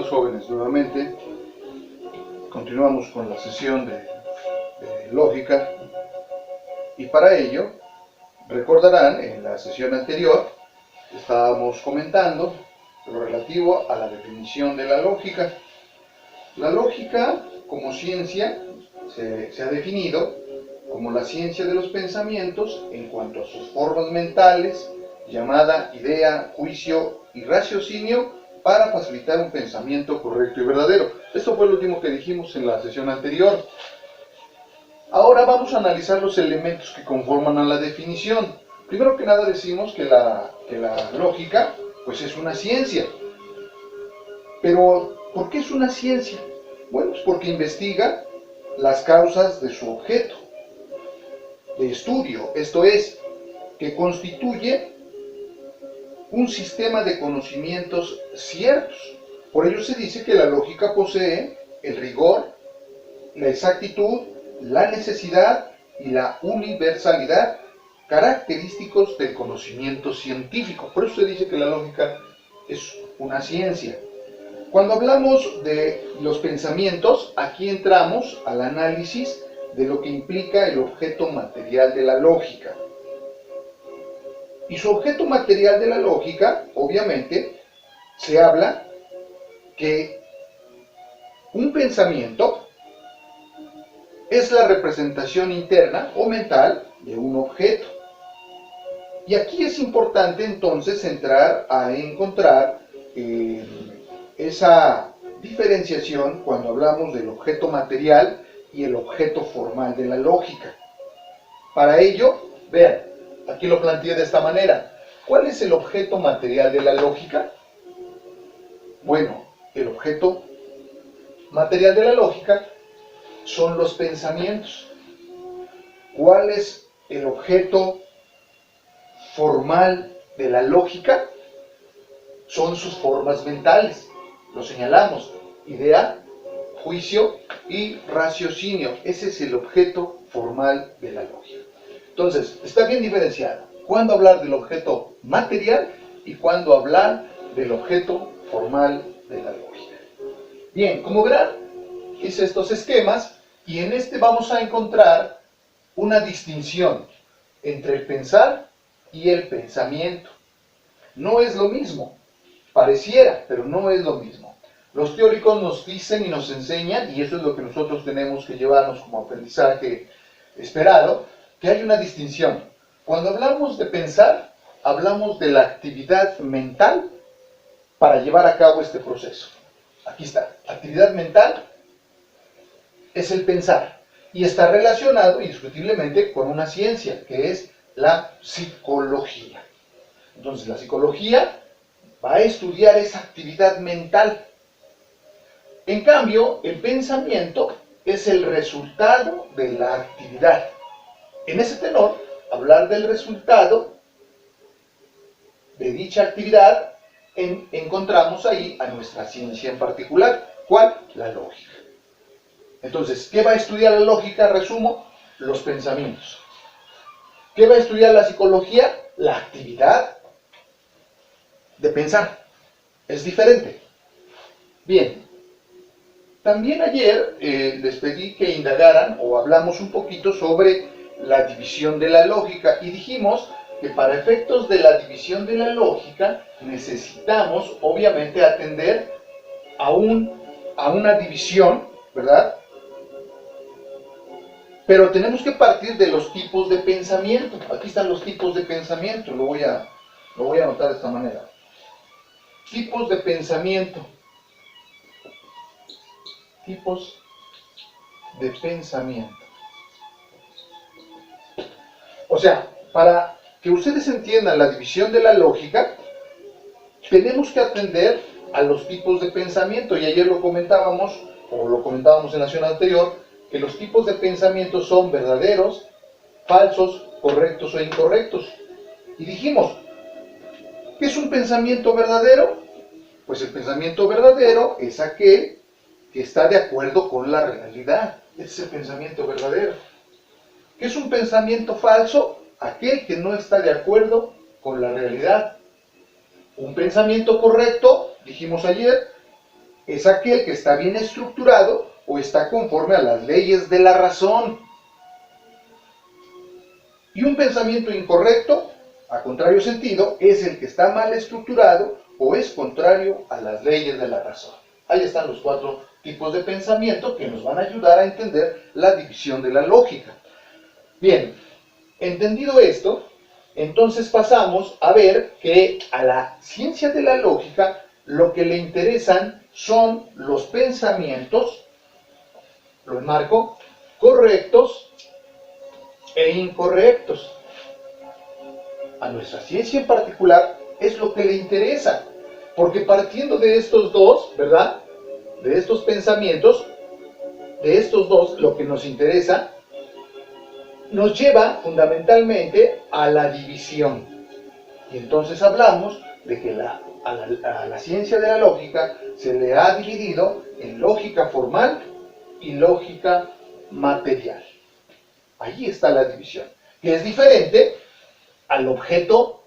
días, jóvenes, nuevamente. Continuamos con la sesión de lógica y para ello, recordarán, en la sesión anterior estábamos comentando lo relativo a la definición de la lógica. La lógica como ciencia se ha definido como la ciencia de los pensamientos en cuanto a sus formas mentales, llamada idea, juicio y raciocinio, para facilitar un pensamiento correcto y verdadero. Esto fue lo último que dijimos en la sesión anterior. Ahora vamos a analizar los elementos que conforman a la definición. Primero que nada decimos que la lógica pues es una ciencia. Pero, ¿por qué es una ciencia? Bueno, pues porque investiga las causas de su objeto de estudio, esto es, que constituye un sistema de conocimientos ciertos. Por ello se dice que la lógica posee el rigor, la exactitud, la necesidad y la universalidad, característicos del conocimiento científico. Por eso se dice que la lógica es una ciencia. Cuando hablamos de los pensamientos, aquí entramos al análisis de lo que implica el objeto material de la lógica. Y su objeto material de la lógica, obviamente, se habla que un pensamiento es la representación interna o mental de un objeto. Y aquí es importante entonces entrar a encontrar esa diferenciación cuando hablamos del objeto material y el objeto formal de la lógica. Para ello, vean, aquí lo planteé de esta manera. ¿Cuál es el objeto material de la lógica? Bueno, el objeto material de la lógica son los pensamientos. ¿Cuál es el objeto formal de la lógica? Son sus formas mentales. Lo señalamos: idea, juicio y raciocinio. Ese es el objeto formal de la lógica. Entonces, está bien diferenciado cuándo hablar del objeto material y cuándo hablar del objeto formal de la lógica. Bien, como verán, hice estos esquemas y en este vamos a encontrar una distinción entre el pensar y el pensamiento. No es lo mismo, pareciera, pero no es lo mismo. Los teóricos nos dicen y nos enseñan, y eso es lo que nosotros tenemos que llevarnos como aprendizaje esperado, que hay una distinción. Cuando hablamos de pensar, hablamos de la actividad mental para llevar a cabo este proceso. Aquí está, actividad mental es el pensar, y está relacionado indiscutiblemente con una ciencia, que es la psicología. Entonces, la psicología va a estudiar esa actividad mental. En cambio, el pensamiento es el resultado de la actividad. En ese tenor, hablar del resultado de dicha actividad, encontramos ahí a nuestra ciencia en particular. ¿Cuál? La lógica. Entonces, ¿qué va a estudiar la lógica? Resumo, los pensamientos. ¿Qué va a estudiar la psicología? La actividad de pensar. Es diferente. Bien. También ayer les pedí que indagaran o hablamos un poquito sobre la división de la lógica y dijimos que para efectos de la división de la lógica necesitamos obviamente atender a una división, ¿verdad? Pero tenemos que partir de los tipos de pensamiento. Aquí están los tipos de pensamiento, lo voy a anotar de esta manera. Tipos de pensamiento. Tipos de pensamiento. O sea, para que ustedes entiendan la división de la lógica, tenemos que atender a los tipos de pensamiento. Y ayer lo comentábamos en la sesión anterior, que los tipos de pensamiento son verdaderos, falsos, correctos o incorrectos. Y dijimos, ¿qué es un pensamiento verdadero? Pues el pensamiento verdadero es aquel que está de acuerdo con la realidad. Ese es el pensamiento verdadero. ¿Qué es un pensamiento falso? Aquel que no está de acuerdo con la realidad. Un pensamiento correcto, dijimos ayer, es aquel que está bien estructurado o está conforme a las leyes de la razón. Y un pensamiento incorrecto, a contrario sentido, es el que está mal estructurado o es contrario a las leyes de la razón. Ahí están los 4 tipos de pensamiento que nos van a ayudar a entender la división de la lógica. Bien, entendido esto, entonces pasamos a ver que a la ciencia de la lógica lo que le interesan son los pensamientos, lo enmarco, correctos e incorrectos. A nuestra ciencia en particular es lo que le interesa, porque partiendo de estos dos, ¿verdad? De estos pensamientos, de estos dos, lo que nos interesa, nos lleva fundamentalmente a la división. Y entonces hablamos de que a la ciencia de la lógica se le ha dividido en lógica formal y lógica material. Ahí está la división, que es diferente al objeto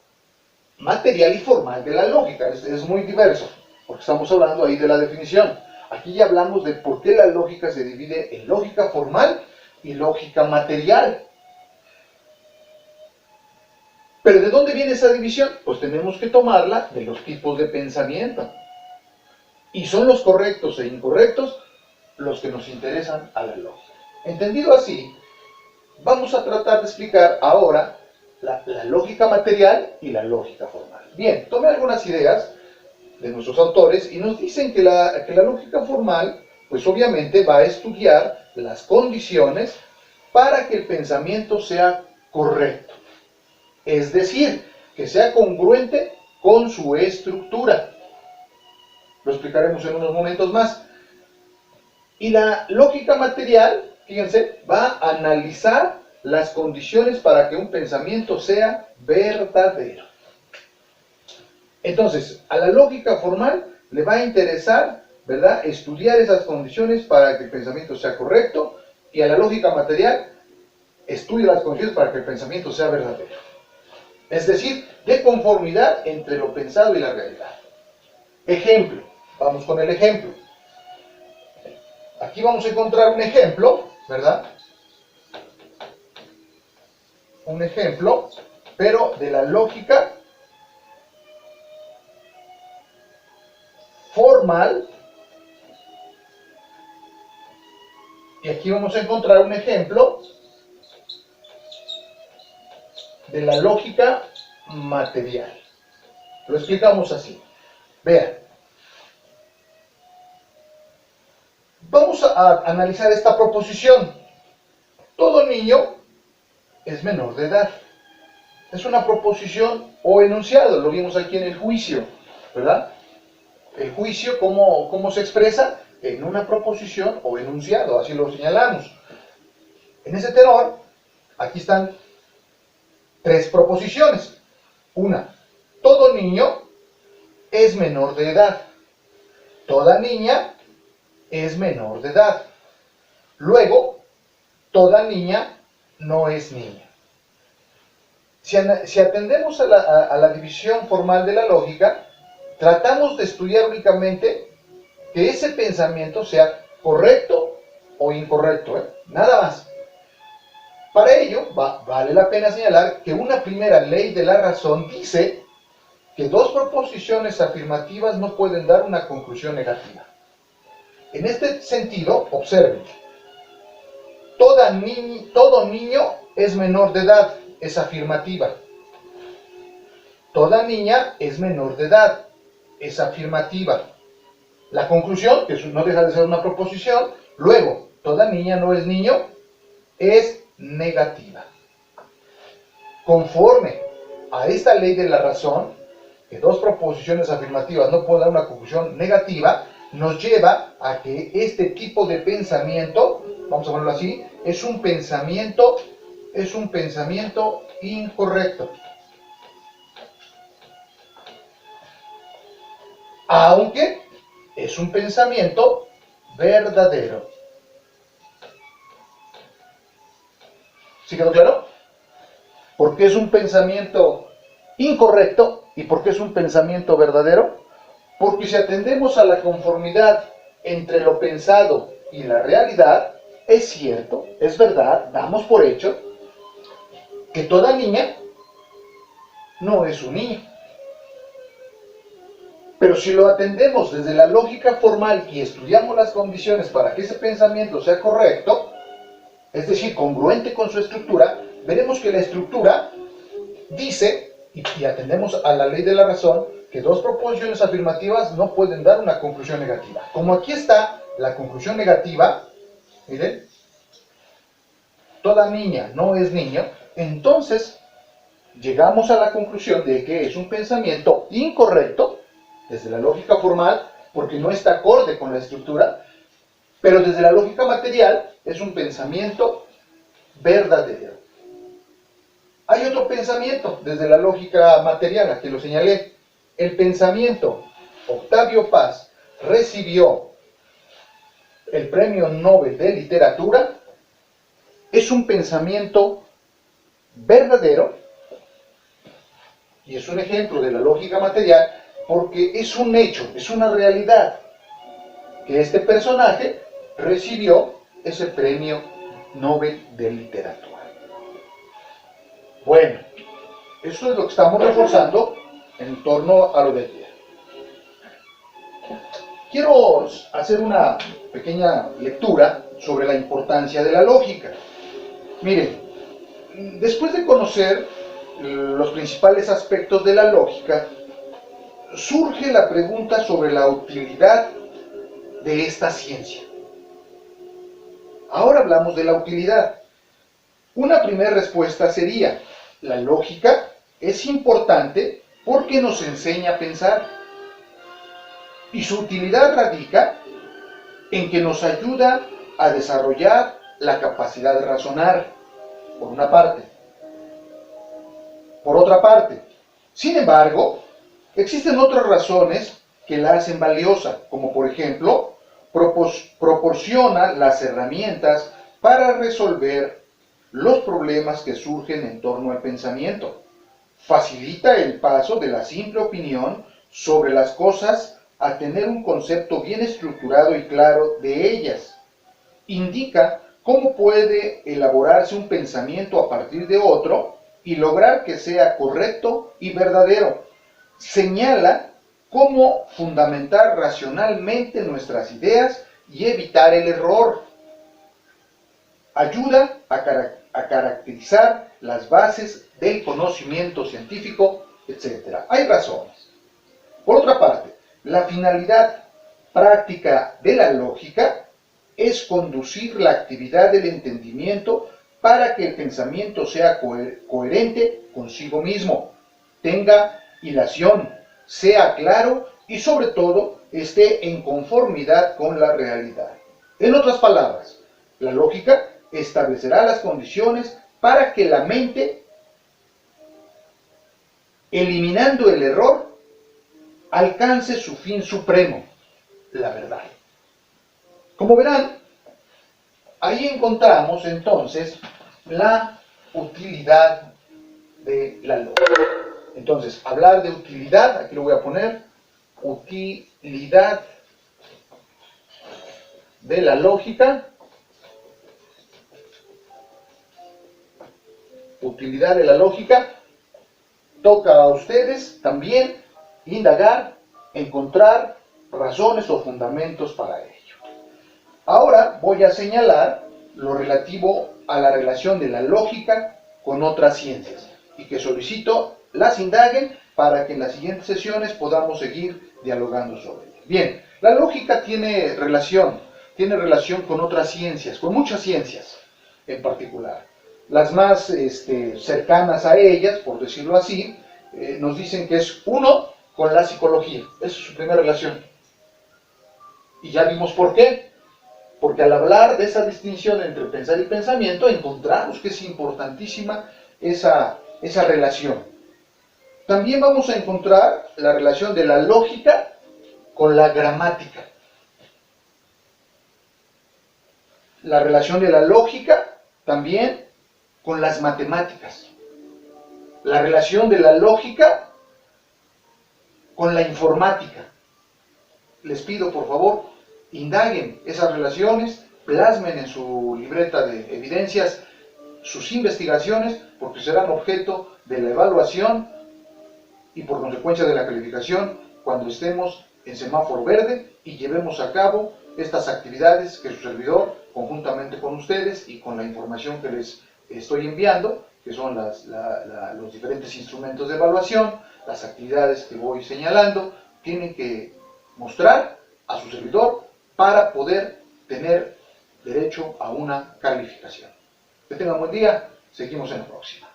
material y formal de la lógica. Es muy diverso, porque estamos hablando ahí de la definición. Aquí ya hablamos de por qué la lógica se divide en lógica formal y lógica material. ¿Pero de dónde viene esa división? Pues tenemos que tomarla de los tipos de pensamiento. Y son los correctos e incorrectos los que nos interesan a la lógica. Entendido así, vamos a tratar de explicar ahora la lógica material y la lógica formal. Bien, tome algunas ideas de nuestros autores y nos dicen que la lógica formal, pues obviamente va a estudiar las condiciones para que el pensamiento sea correcto. Es decir, que sea congruente con su estructura. Lo explicaremos en unos momentos más. Y la lógica material, fíjense, va a analizar las condiciones para que un pensamiento sea verdadero. Entonces, a la lógica formal le va a interesar, ¿verdad?, estudiar esas condiciones para que el pensamiento sea correcto, y a la lógica material estudia las condiciones para que el pensamiento sea verdadero. Es decir, de conformidad entre lo pensado y la realidad. Ejemplo, vamos con el ejemplo. Aquí vamos a encontrar un ejemplo, ¿verdad? Un ejemplo, pero de la lógica formal. Y aquí vamos a encontrar un ejemplo de la lógica material. Lo explicamos así. Vean. Vamos a analizar esta proposición. Todo niño es menor de edad. Es una proposición o enunciado, lo vimos aquí en el juicio, ¿verdad? El juicio, ¿cómo se expresa? En una proposición o enunciado, así lo señalamos. En ese tenor, aquí están 3 proposiciones. Una, todo niño es menor de edad. Toda niña es menor de edad. Luego, toda niña no es niña. Si atendemos a la división formal de la lógica, tratamos de estudiar únicamente que ese pensamiento sea correcto o incorrecto, nada más. Para ello, vale la pena señalar que una primera ley de la razón dice que 2 proposiciones afirmativas no pueden dar una conclusión negativa. En este sentido, observen, todo niño es menor de edad, es afirmativa. Toda niña es menor de edad, es afirmativa. La conclusión, que no deja de ser una proposición, luego, toda niña no es niño, es negativa. Conforme a esta ley de la razón, que 2 proposiciones afirmativas no pueden dar una conclusión negativa, nos lleva a que este tipo de pensamiento, vamos a ponerlo así, es un pensamiento incorrecto. Aunque es un pensamiento verdadero. ¿Sí quedó claro? ¿Por qué es un pensamiento incorrecto y por qué es un pensamiento verdadero? Porque si atendemos a la conformidad entre lo pensado y la realidad, es cierto, es verdad, damos por hecho que toda niña no es un niño. Pero si lo atendemos desde la lógica formal y estudiamos las condiciones para que ese pensamiento sea correcto, es decir, congruente con su estructura, veremos que la estructura dice, y atendemos a la ley de la razón, que dos proposiciones afirmativas no pueden dar una conclusión negativa. Como aquí está la conclusión negativa, miren, toda niña no es niño, entonces llegamos a la conclusión de que es un pensamiento incorrecto, desde la lógica formal, porque no está acorde con la estructura, pero desde la lógica material es un pensamiento verdadero. Hay otro pensamiento desde la lógica material, aquí lo señalé. El pensamiento Octavio Paz recibió el Premio Nobel de Literatura, es un pensamiento verdadero, y es un ejemplo de la lógica material, porque es un hecho, es una realidad, que este personaje recibió ese Premio Nobel de Literatura. Bueno, eso es lo que estamos reforzando en torno a lo de ayer. Quiero hacer una pequeña lectura sobre la importancia de la lógica. Miren, después de conocer los principales aspectos de la lógica, surge la pregunta sobre la utilidad de esta ciencia. Ahora hablamos de la utilidad. Una primera respuesta sería: la lógica es importante porque nos enseña a pensar, y su utilidad radica en que nos ayuda a desarrollar la capacidad de razonar, por una parte. Por otra parte, sin embargo, existen otras razones que la hacen valiosa, como por ejemplo, proporciona las herramientas para resolver los problemas que surgen en torno al pensamiento, facilita el paso de la simple opinión sobre las cosas a tener un concepto bien estructurado y claro de ellas, indica cómo puede elaborarse un pensamiento a partir de otro y lograr que sea correcto y verdadero, señala cómo fundamentar racionalmente nuestras ideas y evitar el error, ayuda a caracterizar las bases del conocimiento científico, etc. Hay razones. Por otra parte, la finalidad práctica de la lógica es conducir la actividad del entendimiento para que el pensamiento sea coherente consigo mismo, tenga hilación, sea claro y sobre todo esté en conformidad con la realidad. En otras palabras, la lógica establecerá las condiciones para que la mente, eliminando el error, alcance su fin supremo, la verdad. Como verán, ahí encontramos entonces la utilidad de la lógica. Entonces, hablar de utilidad, aquí lo voy a poner, utilidad de la lógica, utilidad de la lógica, toca a ustedes también indagar, encontrar razones o fundamentos para ello. Ahora voy a señalar lo relativo a la relación de la lógica con otras ciencias y que solicito las indaguen para que en las siguientes sesiones podamos seguir dialogando sobre ello. Bien, la lógica tiene relación con otras ciencias, con muchas ciencias en particular. Las más cercanas a ellas, por decirlo así, nos dicen que es uno con la psicología. Esa es su primera relación. Y ya vimos por qué. Porque al hablar de esa distinción entre pensar y pensamiento, encontramos que es importantísima esa relación. También vamos a encontrar la relación de la lógica con la gramática. La relación de la lógica también con las matemáticas. La relación de la lógica con la informática. les pido por favor, indaguen esas relaciones, plasmen en su libreta de evidencias sus investigaciones, porque serán objeto de la evaluación y por consecuencia de la calificación cuando estemos en semáforo verde y llevemos a cabo estas actividades que su servidor, conjuntamente con ustedes y con la información que les estoy enviando, que son los diferentes instrumentos de evaluación, las actividades que voy señalando, tienen que mostrar a su servidor para poder tener derecho a una calificación. Que tengan buen día, seguimos en la próxima.